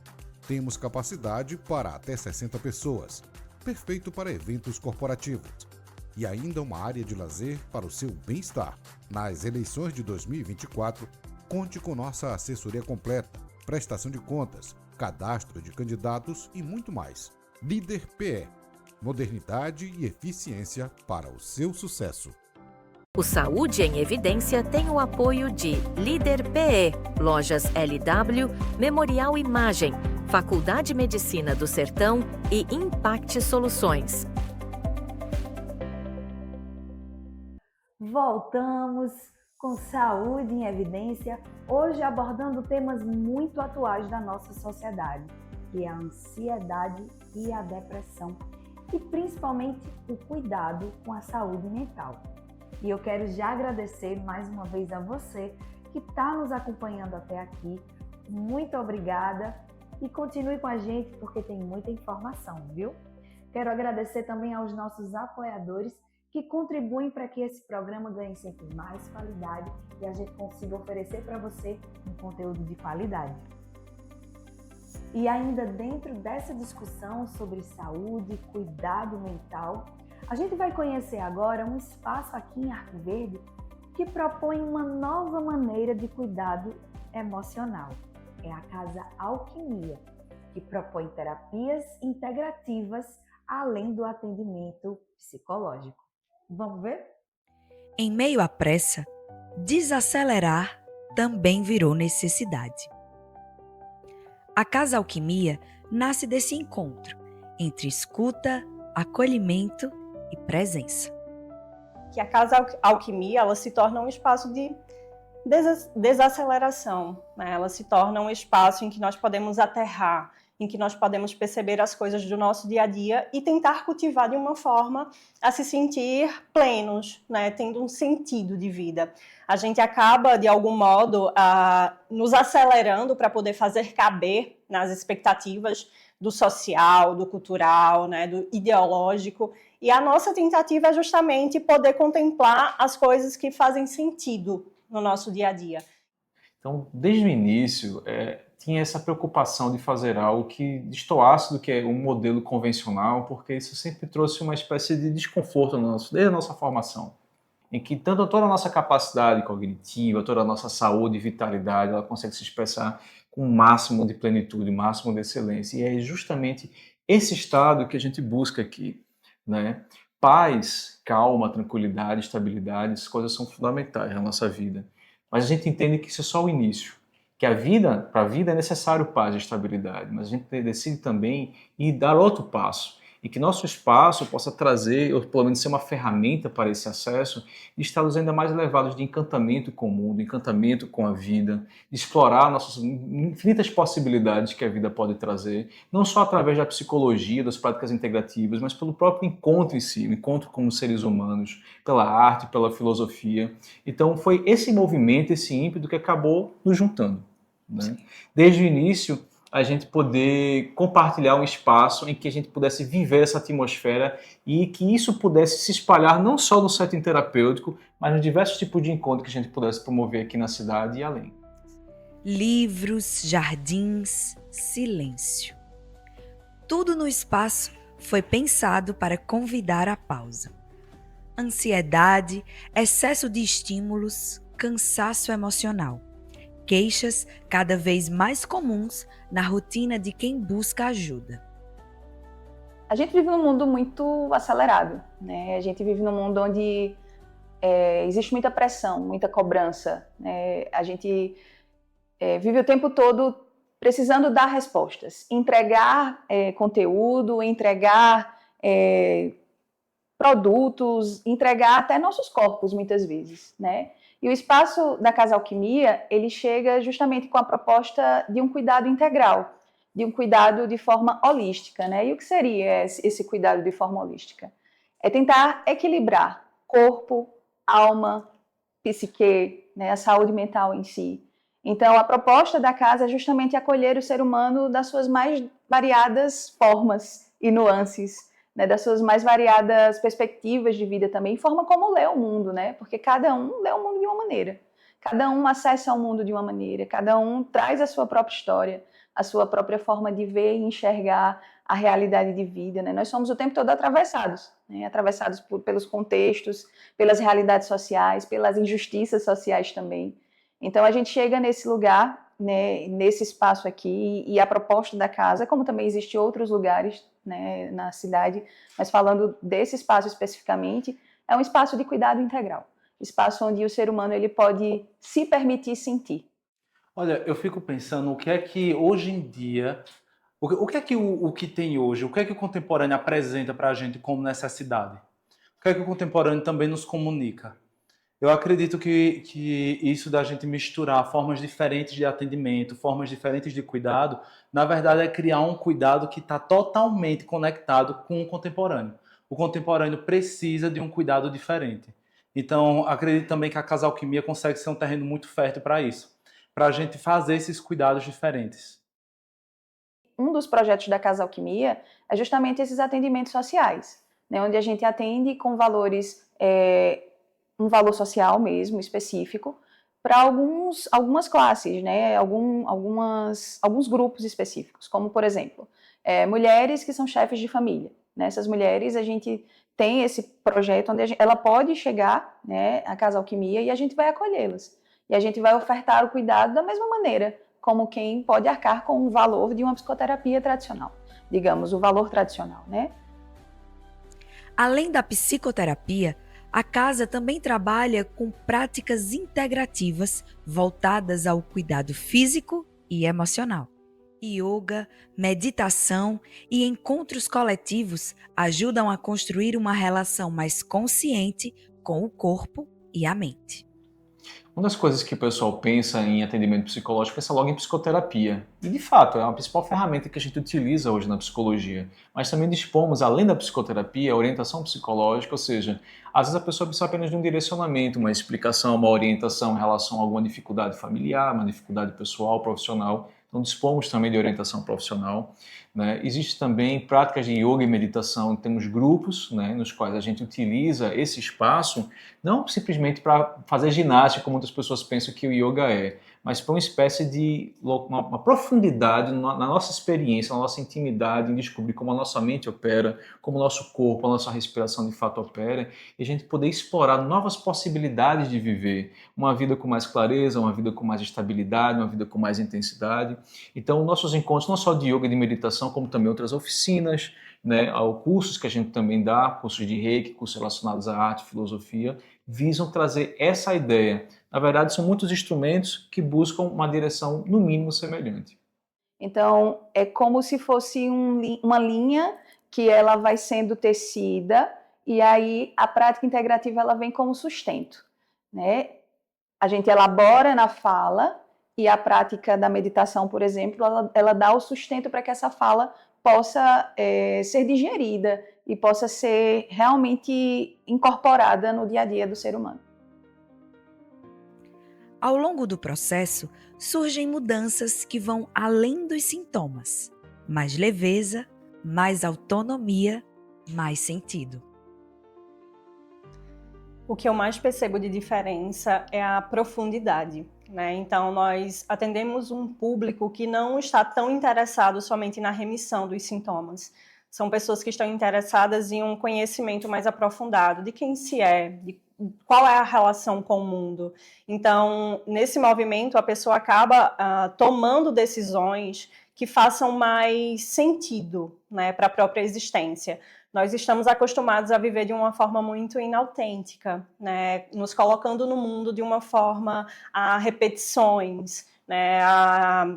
Temos capacidade para até 60 pessoas. Perfeito para eventos corporativos. E ainda uma área de lazer para o seu bem-estar. Nas eleições de 2024, conte com nossa assessoria completa, prestação de contas, cadastro de candidatos e muito mais. Líder PE. Modernidade e eficiência para o seu sucesso. O Saúde em Evidência tem o apoio de Líder PE, Lojas LW, Memorial Imagem, Faculdade de Medicina do Sertão e Impact Soluções. Voltamos com Saúde em Evidência, hoje abordando temas muito atuais da nossa sociedade, que é a ansiedade e a depressão, e principalmente o cuidado com a saúde mental. E eu quero já agradecer mais uma vez a você que está nos acompanhando até aqui. Muito obrigada e continue com a gente porque tem muita informação, viu? Quero agradecer também aos nossos apoiadores que contribuem para que esse programa ganhe sempre mais qualidade e a gente consiga oferecer para você um conteúdo de qualidade. E ainda dentro dessa discussão sobre saúde e cuidado mental, a gente vai conhecer agora um espaço aqui em Arco Verde que propõe uma nova maneira de cuidado emocional. É a Casa Alquimia, que propõe terapias integrativas além do atendimento psicológico. Vamos ver? Em meio à pressa, desacelerar também virou necessidade. A Casa Alquimia nasce desse encontro entre escuta, acolhimento e presença. Que a Casa Alquimia ela se torna um espaço de desaceleração, né? Ela se torna um espaço em que nós podemos aterrar, em que nós podemos perceber as coisas do nosso dia a dia e tentar cultivar de uma forma a se sentir plenos, né? Tendo um sentido de vida. A gente acaba, de algum modo, nos acelerando para poder fazer caber nas expectativas do social, do cultural, né? Do ideológico. E a nossa tentativa é justamente poder contemplar as coisas que fazem sentido no nosso dia a dia. Então, desde o início, tinha essa preocupação de fazer algo que destoasse do que é um modelo convencional, porque isso sempre trouxe uma espécie de desconforto desde a nossa formação, em que tanto toda a nossa capacidade cognitiva, toda a nossa saúde e vitalidade, ela consegue se expressar com o máximo de plenitude, o máximo de excelência. E é justamente esse estado que a gente busca aqui, né? Paz, calma, tranquilidade, estabilidade, essas coisas são fundamentais na nossa vida. Mas a gente entende que isso é só o início, que para a vida é necessário paz e estabilidade, mas a gente decide também ir dar outro passo, e que nosso espaço possa trazer, ou pelo menos ser uma ferramenta para esse acesso, de estados ainda mais elevados de encantamento com o mundo, encantamento com a vida, de explorar nossas infinitas possibilidades que a vida pode trazer, não só através da psicologia, das práticas integrativas, mas pelo próprio encontro em si, o encontro como seres humanos, pela arte, pela filosofia. Então foi esse movimento, esse ímpeto que acabou nos juntando, né? Desde o início, a gente poder compartilhar um espaço em que a gente pudesse viver essa atmosfera e que isso pudesse se espalhar não só no setting terapêutico, mas nos diversos tipos de encontro que a gente pudesse promover aqui na cidade e além. Livros, jardins, silêncio. Tudo no espaço foi pensado para convidar à pausa. Ansiedade, excesso de estímulos, cansaço emocional. Queixas cada vez mais comuns na rotina de quem busca ajuda. A gente vive num mundo muito acelerado, né? A gente vive num mundo onde existe muita pressão, muita cobrança, né? A gente vive o tempo todo precisando dar respostas, entregar conteúdo, entregar produtos, entregar até nossos corpos muitas vezes, né? E o espaço da Casa Alquimia, ele chega justamente com a proposta de um cuidado integral, de um cuidado de forma holística, né? E o que seria esse cuidado de forma holística? É tentar equilibrar corpo, alma, psique, né? A saúde mental em si. Então, a proposta da casa é justamente acolher o ser humano das suas mais variadas formas e nuances, né, das suas mais variadas perspectivas de vida também, forma como lê o mundo, né? Porque cada um lê o mundo de uma maneira, cada um acessa o mundo de uma maneira, cada um traz a sua própria história, a sua própria forma de ver e enxergar a realidade de vida, né? Nós somos o tempo todo atravessados, né? Atravessados pelos contextos, pelas realidades sociais, pelas injustiças sociais também. Então a gente chega nesse lugar, né, nesse espaço aqui, e a proposta da casa, como também existem outros lugares né, na cidade, mas falando desse espaço especificamente, é um espaço de cuidado integral, espaço onde o ser humano ele pode se permitir sentir. Olha, eu fico pensando o que é que hoje em dia, o que é que o que tem hoje, o que é que o contemporâneo apresenta para a gente como necessidade? O que é que o contemporâneo também nos comunica? Eu acredito que isso da gente misturar formas diferentes de atendimento, formas diferentes de cuidado, na verdade é criar um cuidado que está totalmente conectado com o contemporâneo. O contemporâneo precisa de um cuidado diferente. Então, acredito também que a Casa Alquimia consegue ser um terreno muito fértil para isso, para a gente fazer esses cuidados diferentes. Um dos projetos da Casa Alquimia é justamente esses atendimentos sociais, né, onde a gente atende com valores, um valor social mesmo, específico, para algumas classes, né, alguns grupos específicos, como, por exemplo, mulheres que são chefes de família. Essas mulheres, a gente tem esse projeto onde ela pode chegar, né, à Casa Alquimia e a gente vai acolhê-las. E a gente vai ofertar o cuidado da mesma maneira, como quem pode arcar com o valor de uma psicoterapia tradicional, digamos, o valor tradicional, né? Além da psicoterapia, a casa também trabalha com práticas integrativas voltadas ao cuidado físico e emocional. Yoga, meditação e encontros coletivos ajudam a construir uma relação mais consciente com o corpo e a mente. Uma das coisas que o pessoal pensa em atendimento psicológico pensa logo em psicoterapia. E, de fato, é a principal ferramenta que a gente utiliza hoje na psicologia. Mas também dispomos, além da psicoterapia, a orientação psicológica, ou seja, às vezes a pessoa precisa apenas de um direcionamento, uma explicação, uma orientação em relação a alguma dificuldade familiar, uma dificuldade pessoal, profissional. Então, dispomos também de orientação profissional. Né? Existe também práticas de yoga e meditação, temos grupos, né, nos quais a gente utiliza esse espaço, não simplesmente para fazer ginástica, como muitas pessoas pensam que o yoga é, mas para uma espécie de uma profundidade na nossa experiência, na nossa intimidade, em descobrir como a nossa mente opera, como o nosso corpo, a nossa respiração de fato opera, e a gente poder explorar novas possibilidades de viver uma vida com mais clareza, uma vida com mais estabilidade, uma vida com mais intensidade. Então, nossos encontros, não só de yoga e de meditação, como também outras oficinas, né, cursos que a gente também dá, cursos de Reiki, cursos relacionados à arte, filosofia, visam trazer essa ideia. Na verdade, são muitos instrumentos que buscam uma direção, no mínimo, semelhante. Então, é como se fosse uma linha que ela vai sendo tecida e aí a prática integrativa ela vem como sustento, né? A gente elabora na fala e a prática da meditação, por exemplo, ela dá o sustento para que essa fala possa ser digerida e possa ser realmente incorporada no dia a dia do ser humano. Ao longo do processo, surgem mudanças que vão além dos sintomas. Mais leveza, mais autonomia, mais sentido. O que eu mais percebo de diferença é a profundidade, né? Então, nós atendemos um público que não está tão interessado somente na remissão dos sintomas. São pessoas que estão interessadas em um conhecimento mais aprofundado de quem se é, de qual é a relação com o mundo. Então, nesse movimento, a pessoa acaba tomando decisões que façam mais sentido, né, para a própria existência. Nós estamos acostumados a viver de uma forma muito inautêntica, né, nos colocando no mundo de uma forma a repetições, né, a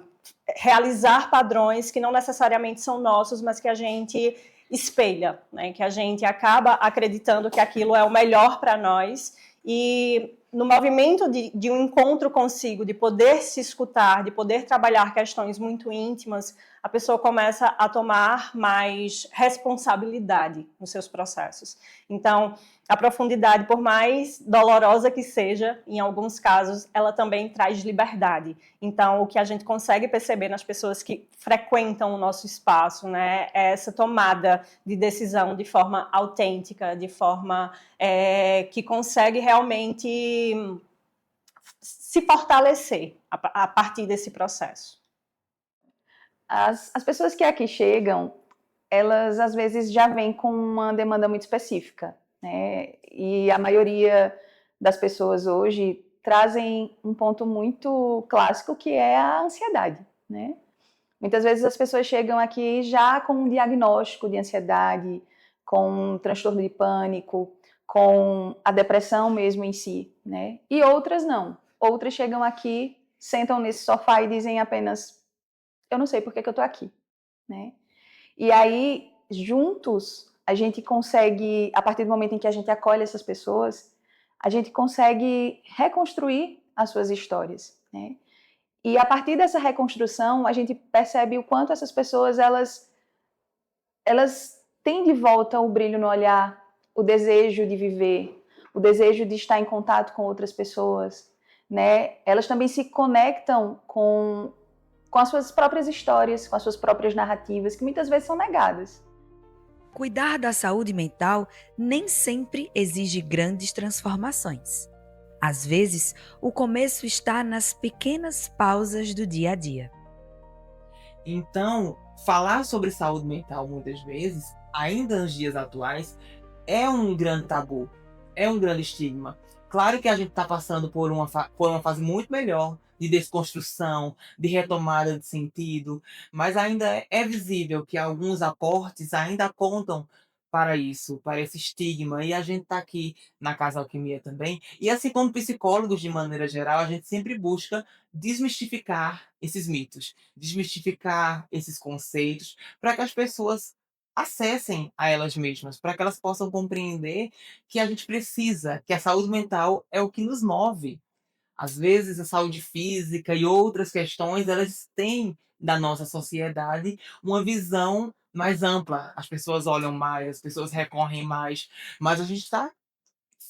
realizar padrões que não necessariamente são nossos, mas que a gente espelha, né? Que a gente acaba acreditando que aquilo é o melhor para nós e no movimento de um encontro consigo, de poder se escutar, de poder trabalhar questões muito íntimas, a pessoa começa a tomar mais responsabilidade nos seus processos. Então, a profundidade, por mais dolorosa que seja, em alguns casos, ela também traz liberdade. Então, o que a gente consegue perceber nas pessoas que frequentam o nosso espaço, né, é essa tomada de decisão de forma autêntica, de forma que consegue realmente se fortalecer a partir desse processo. As pessoas que aqui chegam, elas às vezes já vêm com uma demanda muito específica, né? E a maioria das pessoas hoje trazem um ponto muito clássico que é a ansiedade, né? Muitas vezes as pessoas chegam aqui já com um diagnóstico de ansiedade, com um transtorno de pânico, com a depressão mesmo em si, né? E outras não. Outras chegam aqui, sentam nesse sofá e dizem apenas, eu não sei por que eu tô aqui, né? E aí, juntos, a gente consegue, a partir do momento em que a gente acolhe essas pessoas, a gente consegue reconstruir as suas histórias, né? E a partir dessa reconstrução, a gente percebe o quanto essas pessoas, elas têm de volta o brilho no olhar, o desejo de viver, o desejo de estar em contato com outras pessoas, né? Elas também se conectam com as suas próprias histórias, com as suas próprias narrativas, que muitas vezes são negadas. Cuidar da saúde mental nem sempre exige grandes transformações. Às vezes, o começo está nas pequenas pausas do dia a dia. Então, falar sobre saúde mental muitas vezes, ainda nos dias atuais, é um grande tabu, é um grande estigma. Claro que a gente está passando por uma fase muito melhor de desconstrução, de retomada de sentido, mas ainda é visível que alguns aportes ainda contam para isso, para esse estigma, e a gente está aqui na Casa Alquimia também, e assim como psicólogos de maneira geral, a gente sempre busca desmistificar esses mitos, desmistificar esses conceitos, para que as pessoas acessem a elas mesmas, para que elas possam compreender que a gente precisa, que a saúde mental é o que nos move. Às vezes a saúde física e outras questões, elas têm da nossa sociedade uma visão mais ampla. As pessoas olham mais, as pessoas recorrem mais, mas a gente está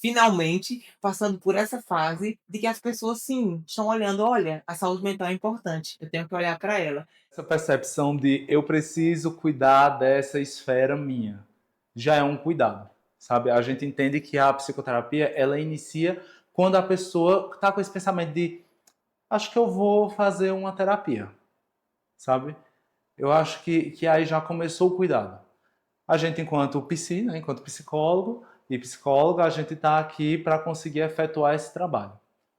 finalmente passando por essa fase de que as pessoas sim estão olhando, olha, a saúde mental é importante, eu tenho que olhar para ela. Essa percepção de eu preciso cuidar dessa esfera minha já é um cuidado, sabe? A gente entende que a psicoterapia, ela inicia quando a pessoa está com esse pensamento de acho que eu vou fazer uma terapia, sabe? Eu acho que aí já começou o cuidado. A gente, enquanto psi, né, enquanto psicólogo e psicóloga, a gente está aqui para conseguir efetuar esse trabalho.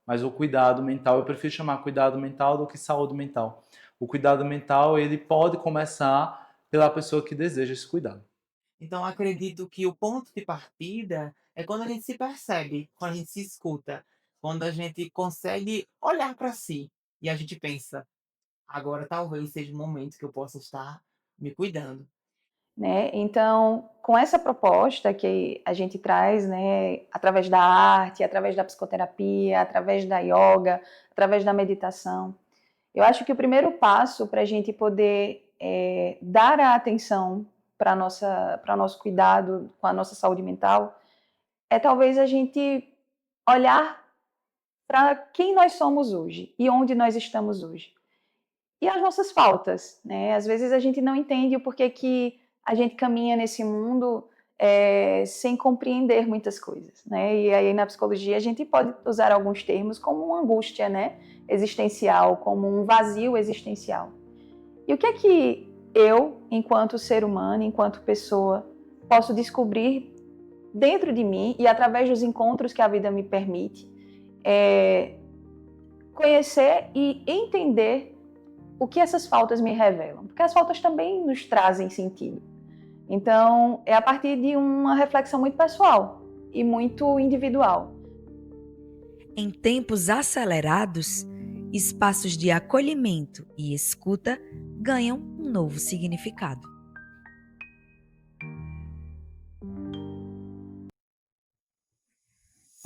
Mas o cuidado mental, eu prefiro chamar cuidado mental do que saúde mental. O cuidado mental, ele pode começar pela pessoa que deseja esse cuidado. Então, acredito que o ponto de partida é quando a gente se percebe, quando a gente se escuta, quando a gente consegue olhar para si e a gente pensa, agora talvez seja o momento que eu possa estar me cuidando. Né? Então, com essa proposta que a gente traz, né, através da arte, através da psicoterapia, através da yoga, através da meditação, eu acho que o primeiro passo para a gente poder dar a atenção para o nosso cuidado com a nossa saúde mental é talvez a gente olhar para quem nós somos hoje e onde nós estamos hoje. E as nossas faltas, né? Às vezes a gente não entende o porquê que a gente caminha nesse mundo sem compreender muitas coisas, né? E aí na psicologia a gente pode usar alguns termos como uma angústia, né, existencial, como um vazio existencial. E o que é que eu, enquanto ser humano, enquanto pessoa, posso descobrir dentro de mim e através dos encontros que a vida me permite, conhecer e entender o que essas faltas me revelam? Porque as faltas também nos trazem sentido. Então, é a partir de uma reflexão muito pessoal e muito individual. Em tempos acelerados, espaços de acolhimento e escuta ganham um novo significado.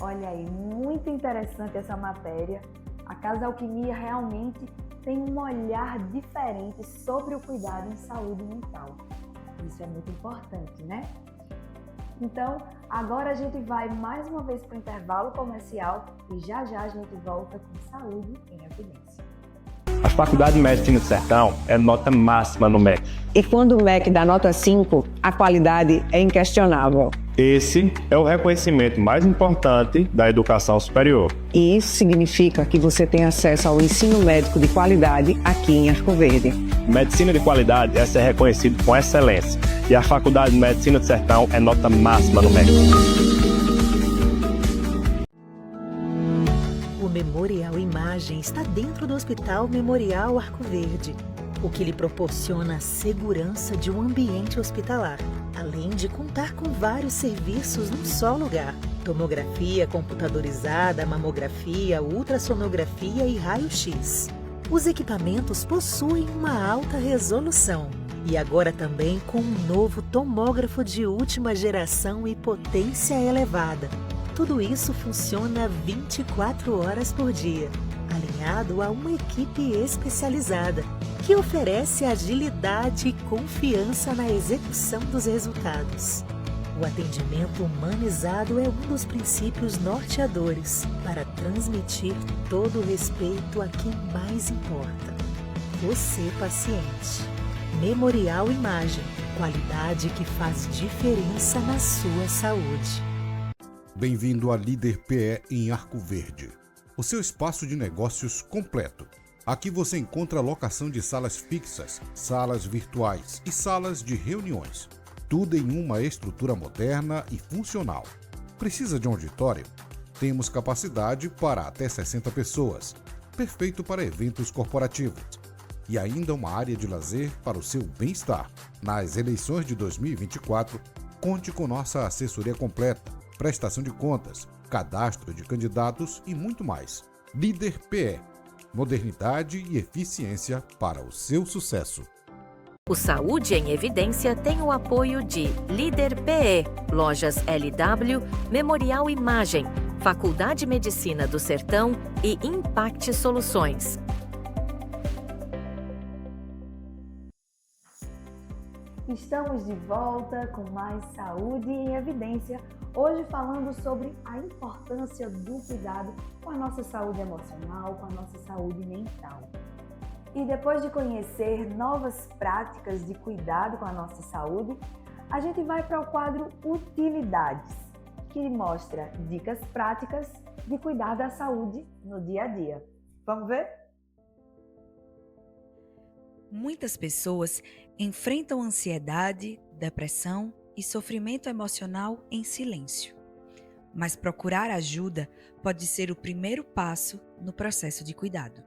Olha aí, muito interessante essa matéria. A Casa Alquimia realmente tem um olhar diferente sobre o cuidado em saúde mental. Isso é muito importante, né? Então, agora a gente vai mais uma vez para o intervalo comercial e já a gente volta com Saúde em Evidência. A Faculdade de Medicina do Sertão é nota máxima no MEC. E quando o MEC dá nota 5, a qualidade é inquestionável. Esse é o reconhecimento mais importante da educação superior. E isso significa que você tem acesso ao ensino médico de qualidade aqui em Arco Verde. Medicina de qualidade é ser reconhecido com excelência. E a Faculdade de Medicina do Sertão é nota máxima no MEC. O Memorial Imagem está dentro do Hospital Memorial Arco Verde. o que lhe proporciona a segurança de um ambiente hospitalar, além de contar com vários serviços num só lugar: tomografia computadorizada, mamografia, ultrassonografia e raio-x. Os equipamentos possuem uma alta resolução e agora também com um novo tomógrafo de última geração e potência elevada. Tudo isso funciona 24 horas por dia, alinhado a uma equipe especializada que oferece agilidade e confiança na execução dos resultados. O atendimento humanizado é um dos princípios norteadores para transmitir todo o respeito a quem mais importa: você, paciente. Memorial Imagem, qualidade que faz diferença na sua saúde. Bem-vindo à Líder PE em Arco Verde, o seu espaço de negócios completo. Aqui você encontra locação de salas fixas, salas virtuais e salas de reuniões. Tudo em uma estrutura moderna e funcional. Precisa de um auditório? Temos capacidade para até 60 pessoas, perfeito para eventos corporativos. E ainda uma área de lazer para o seu bem-estar. Nas eleições de 2024, conte com nossa assessoria completa, prestação de contas, cadastro de candidatos e muito mais. Líder PE, modernidade e eficiência para o seu sucesso. O Saúde em Evidência tem o apoio de Líder PE, Lojas LW, Memorial Imagem, Faculdade de Medicina do Sertão e Impact Soluções. Estamos de volta com mais Saúde em Evidência, hoje falando sobre a importância do cuidado com a nossa saúde emocional, com a nossa saúde mental. E depois de conhecer novas práticas de cuidado com a nossa saúde, a gente vai para o quadro Utilidades, que mostra dicas práticas de cuidar da saúde no dia a dia. Vamos ver? Muitas pessoas enfrentam ansiedade, depressão e sofrimento emocional em silêncio. Mas procurar ajuda pode ser o primeiro passo no processo de cuidado.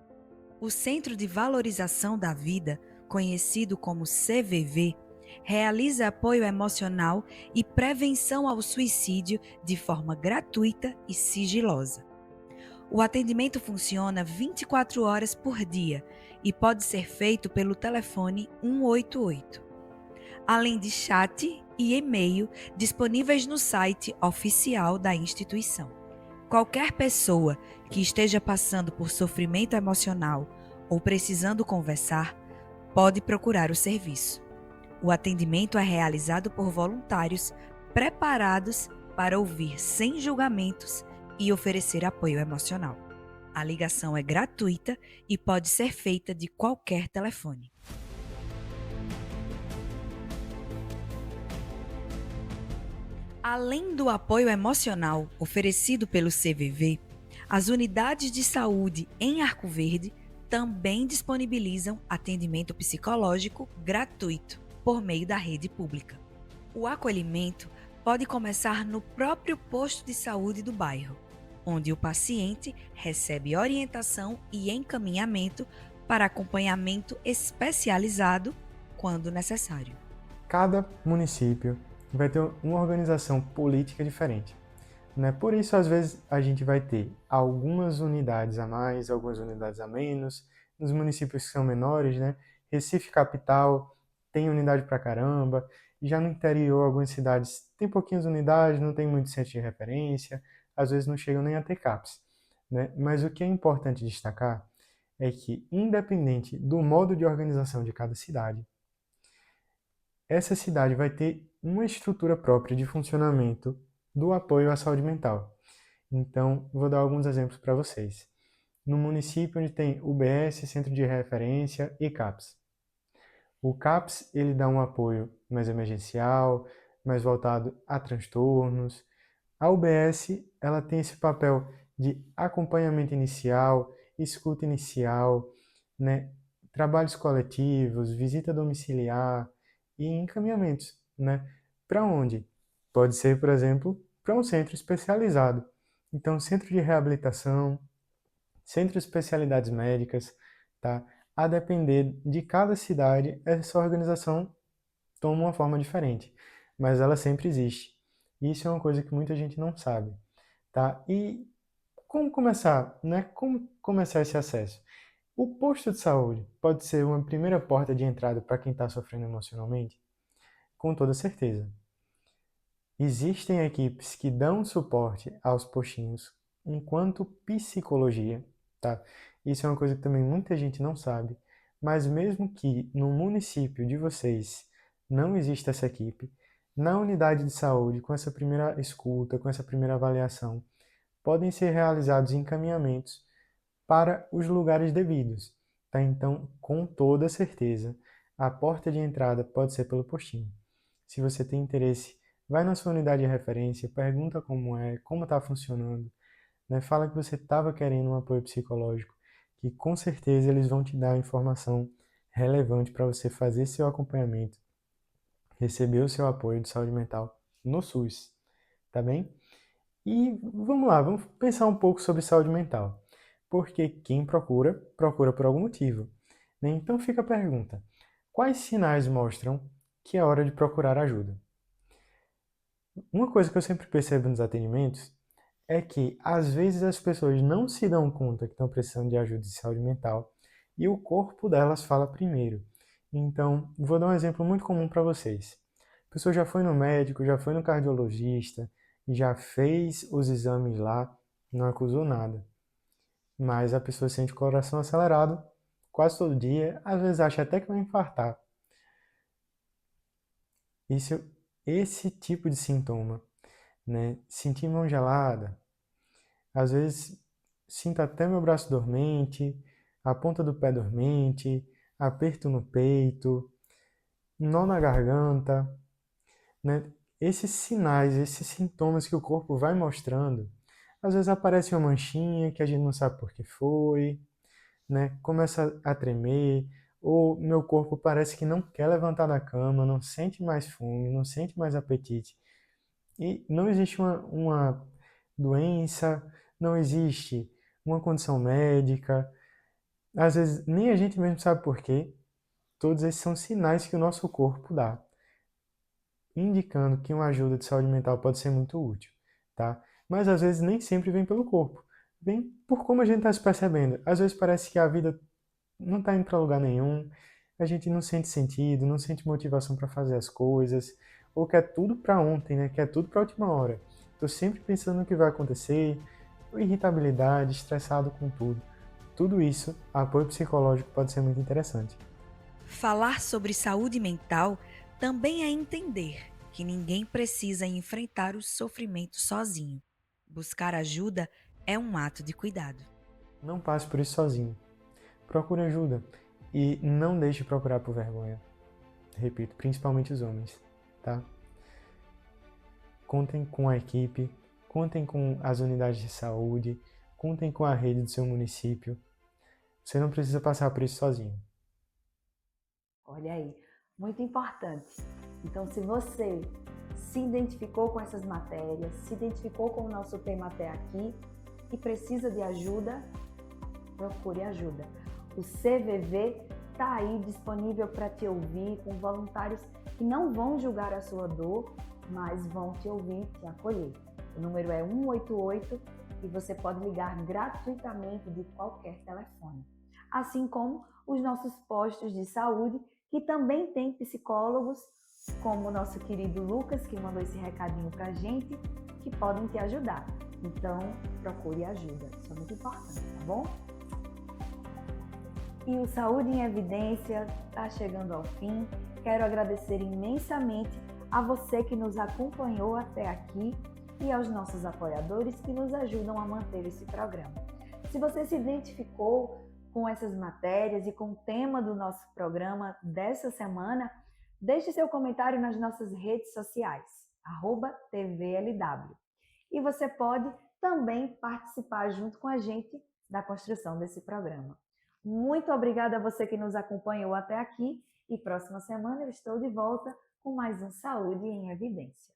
O Centro de Valorização da Vida, conhecido como CVV, realiza apoio emocional e prevenção ao suicídio de forma gratuita e sigilosa. O atendimento funciona 24 horas por dia e pode ser feito pelo telefone 188. Além de chat e e-mail disponíveis no site oficial da instituição. Qualquer pessoa que esteja passando por sofrimento emocional ou precisando conversar, pode procurar o serviço. O atendimento é realizado por voluntários preparados para ouvir sem julgamentos e oferecer apoio emocional. A ligação é gratuita e pode ser feita de qualquer telefone. Além do apoio emocional oferecido pelo CVV, as unidades de saúde em Arco Verde também disponibilizam atendimento psicológico gratuito por meio da rede pública. O acolhimento pode começar no próprio posto de saúde do bairro, onde o paciente recebe orientação e encaminhamento para acompanhamento especializado quando necessário. Cada município vai ter uma organização política diferente, né? Por isso, às vezes, a gente vai ter algumas unidades a mais, algumas unidades a menos. Nos municípios que são menores, né? Recife Capital tem unidade pra caramba. Já no interior, algumas cidades têm pouquinhas unidades, não tem muito centro de referência, às vezes não chegam nem a ter CAPS, né? Mas o que é importante destacar é que, independente do modo de organização de cada cidade, essa cidade vai ter uma estrutura própria de funcionamento do apoio à saúde mental. Então, vou dar alguns exemplos para vocês. No município onde tem UBS, Centro de Referência e CAPS. O CAPS, ele dá um apoio mais emergencial, mais voltado a transtornos. A UBS, ela tem esse papel de acompanhamento inicial, escuta inicial, né? Trabalhos coletivos, visita domiciliar e encaminhamentos, né? Para onde? Pode ser, por exemplo, para um centro especializado. Então, centro de reabilitação, centro de especialidades médicas, tá? a depender de cada cidade, essa organização toma uma forma diferente, mas ela sempre existe. Isso é uma coisa que muita gente não sabe, tá? E como começar, né? Como começar esse acesso? O posto de saúde pode ser uma primeira porta de entrada para quem está sofrendo emocionalmente? Com toda certeza. Existem equipes que dão suporte aos postinhos enquanto psicologia, tá? Isso é uma coisa que também muita gente não sabe, mas mesmo que no município de vocês não exista essa equipe, na unidade de saúde, com essa primeira escuta, com essa primeira avaliação, podem ser realizados encaminhamentos para os lugares devidos, tá? Então, com toda certeza, a porta de entrada pode ser pelo postinho. Se você tem interesse, vai na sua unidade de referência, pergunta como é, como está funcionando, né? Fala que você estava querendo um apoio psicológico, que com certeza eles vão te dar informação relevante para você fazer seu acompanhamento, receber o seu apoio de saúde mental no SUS, tá bem? E vamos lá, vamos pensar um pouco sobre saúde mental. Porque quem procura, procura por algum motivo, né? Então fica a pergunta: quais sinais mostram que é hora de procurar ajuda? Uma coisa que eu sempre percebo nos atendimentos é que, às vezes, as pessoas não se dão conta que estão precisando de ajuda de saúde mental e o corpo delas fala primeiro. Então, vou dar um exemplo muito comum para vocês. A pessoa já foi no médico, já foi no cardiologista, já fez os exames lá, não acusou nada. Mas a pessoa sente o coração acelerado quase todo dia, às vezes acha até que vai infartar. Esse tipo de sintoma, né? Sentir mão gelada, às vezes sinto até meu braço dormente, a ponta do pé dormente, aperto no peito, nó na garganta, né? Esses sinais, esses sintomas que o corpo vai mostrando, às vezes aparece uma manchinha que a gente não sabe por que foi, né? Começa a tremer, ou meu corpo parece que não quer levantar da cama, não sente mais fome, não sente mais apetite. E não existe uma doença, não existe uma condição médica, às vezes nem a gente mesmo sabe por quê. Todos esses são sinais que o nosso corpo dá, indicando que uma ajuda de saúde mental pode ser muito útil, tá? Mas às vezes nem sempre vem pelo corpo, vem por como a gente está se percebendo. Às vezes parece que a vida não está indo para lugar nenhum, a gente não sente sentido, não sente motivação para fazer as coisas, ou quer tudo para ontem, né? Quer tudo para a última hora. Estou sempre pensando no que vai acontecer, irritabilidade, estressado com tudo. Tudo isso, apoio psicológico pode ser muito interessante. Falar sobre saúde mental também é entender que ninguém precisa enfrentar o sofrimento sozinho. Buscar ajuda é um ato de cuidado. Não passe por isso sozinho. Procure ajuda e não deixe de procurar por vergonha. Repito, principalmente os homens, tá? Contem com a equipe, contem com as unidades de saúde, contem com a rede do seu município. Você não precisa passar por isso sozinho. Olha aí, muito importante. Então, se você se identificou com essas matérias, se identificou com o nosso tema até aqui e precisa de ajuda, procure ajuda. O CVV está aí disponível para te ouvir, com voluntários que não vão julgar a sua dor, mas vão te ouvir, te acolher. O número é 188 e você pode ligar gratuitamente de qualquer telefone. Assim como os nossos postos de saúde, que também tem psicólogos, como o nosso querido Lucas, que mandou esse recadinho pra gente, que podem te ajudar. Então, procure ajuda. Isso é muito importante, tá bom? E o Saúde em Evidência está chegando ao fim. Quero agradecer imensamente a você que nos acompanhou até aqui e aos nossos apoiadores que nos ajudam a manter esse programa. Se você se identificou com essas matérias e com o tema do nosso programa dessa semana, deixe seu comentário nas nossas redes sociais, @TVLW. E você pode também participar junto com a gente da construção desse programa. Muito obrigada a você que nos acompanhou até aqui e próxima semana eu estou de volta com mais um Saúde em Evidência.